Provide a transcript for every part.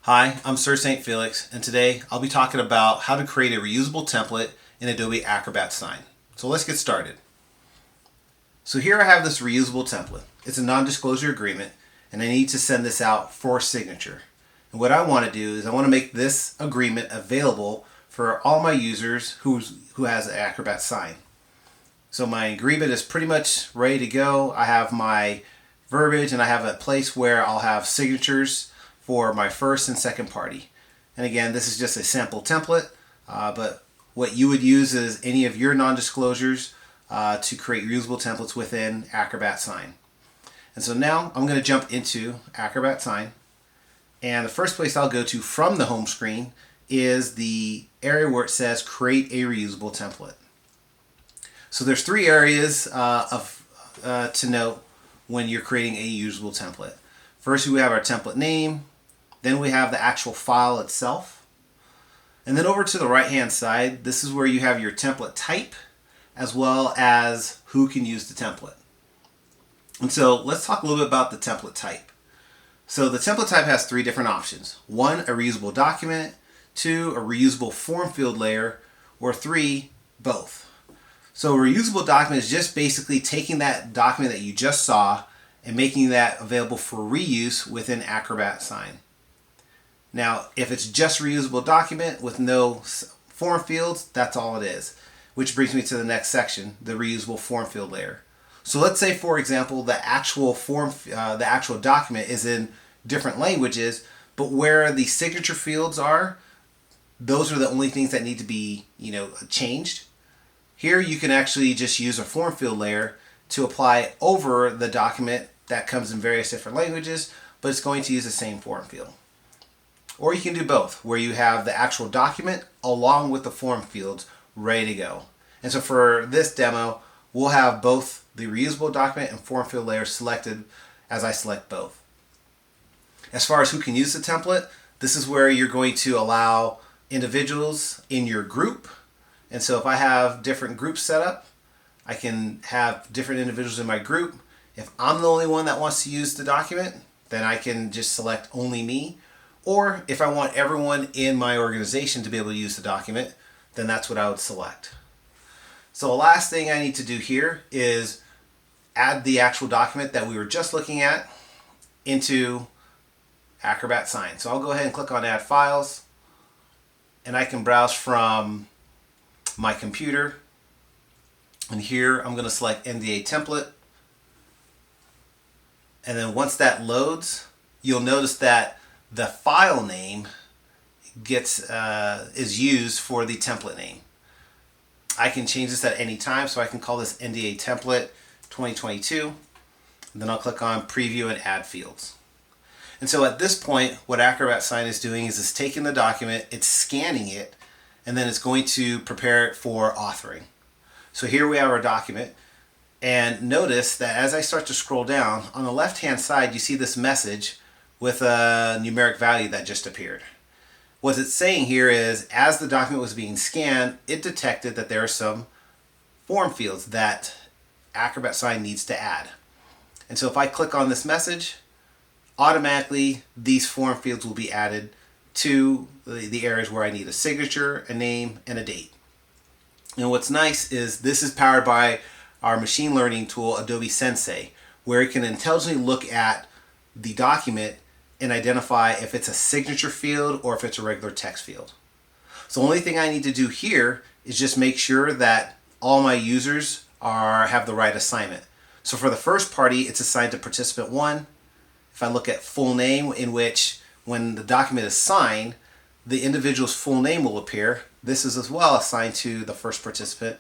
Hi, I'm Sir St. Felix, and today I'll be talking about how to create a reusable template in Adobe Acrobat Sign. So let's get started. So here I have this reusable template. It's a non-disclosure agreement, and I need to send this out for signature. And what I want to do is I want to make this agreement available for all my users who has an Acrobat Sign. So my agreement is pretty much ready to go. I have my verbiage and I have a place where I'll have signatures for my first and second party. And again, this is just a sample template, but what you would use is any of your non-disclosures to create reusable templates within Acrobat Sign. And so now I'm going to jump into Acrobat Sign, and the first place I'll go to from the home screen is the area where it says create a reusable template. So there's three areas to note when you're creating a reusable template. First, we have our template name. Then we have the actual file itself. And then over to the right hand side, this is where you have your template type as well as who can use the template. And so let's talk a little bit about the template type. So the template type has three different options. One, a reusable document. Two, a reusable form field layer. Or three, both. So a reusable document is just basically taking that document that you just saw and making that available for reuse within Acrobat Sign. Now, if it's just a reusable document with no form fields, that's all it is. Which brings me to the next section, the reusable form field layer. So let's say, for example, the actual document is in different languages, but where the signature fields are, those are the only things that need to be, changed. Here you can actually just use a form field layer to apply over the document that comes in various different languages, but it's going to use the same form field. Or you can do both, where you have the actual document along with the form fields ready to go. And so for this demo, we'll have both the reusable document and form field layers selected as I select both. As far as who can use the template, this is where you're going to allow individuals in your group. And so if I have different groups set up, I can have different individuals in my group. If I'm the only one that wants to use the document, then I can just select only me. Or if I want everyone in my organization to be able to use the document, then that's what I would select. So the last thing I need to do here is add the actual document that we were just looking at into Acrobat Sign. So I'll go ahead and click on Add Files, and I can browse from my computer. And here I'm going to select NDA template. And then once that loads, you'll notice that the file name is used for the template name. I can change this at any time, so I can call this NDA template 2022. And then I'll click on Preview and Add Fields. And so at this point, what Acrobat Sign is doing is it's taking the document, it's scanning it, and then it's going to prepare it for authoring. So here we have our document, and notice that as I start to scroll down, on the left-hand side, you see this message with a numeric value that just appeared. What it's saying here is, as the document was being scanned, it detected that there are some form fields that Acrobat Sign needs to add. And so if I click on this message, automatically these form fields will be added to the areas where I need a signature, a name, and a date. And what's nice is this is powered by our machine learning tool, Adobe Sensei, where it can intelligently look at the document and identify if it's a signature field or if it's a regular text field. So the only thing I need to do here is just make sure that all my users have the right assignment. So for the first party, it's assigned to participant 1. If I look at full name, in which when the document is signed, the individual's full name will appear. This is as well assigned to the first participant.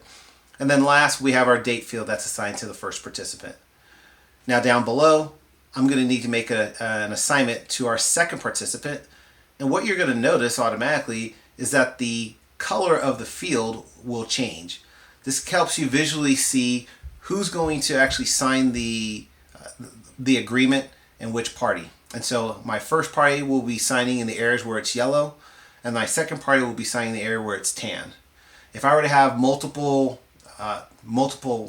And then last, we have our date field that's assigned to the first participant. Now down below, I'm going to need to make an assignment to our second participant. And what you're going to notice automatically is that the color of the field will change. This helps you visually see who's going to actually sign the agreement and which party. And so my first party will be signing in the areas where it's yellow, and my second party will be signing in the area where it's tan. If I were to have multiple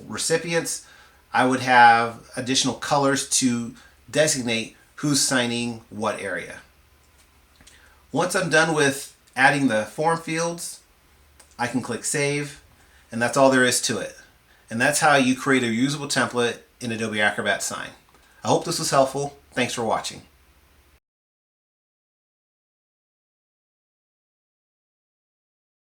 recipients, I would have additional colors to designate who's signing what area. Once I'm done with adding the form fields, I can click Save, and that's all there is to it. And that's how you create a reusable template in Adobe Acrobat Sign. I hope this was helpful. Thanks for watching.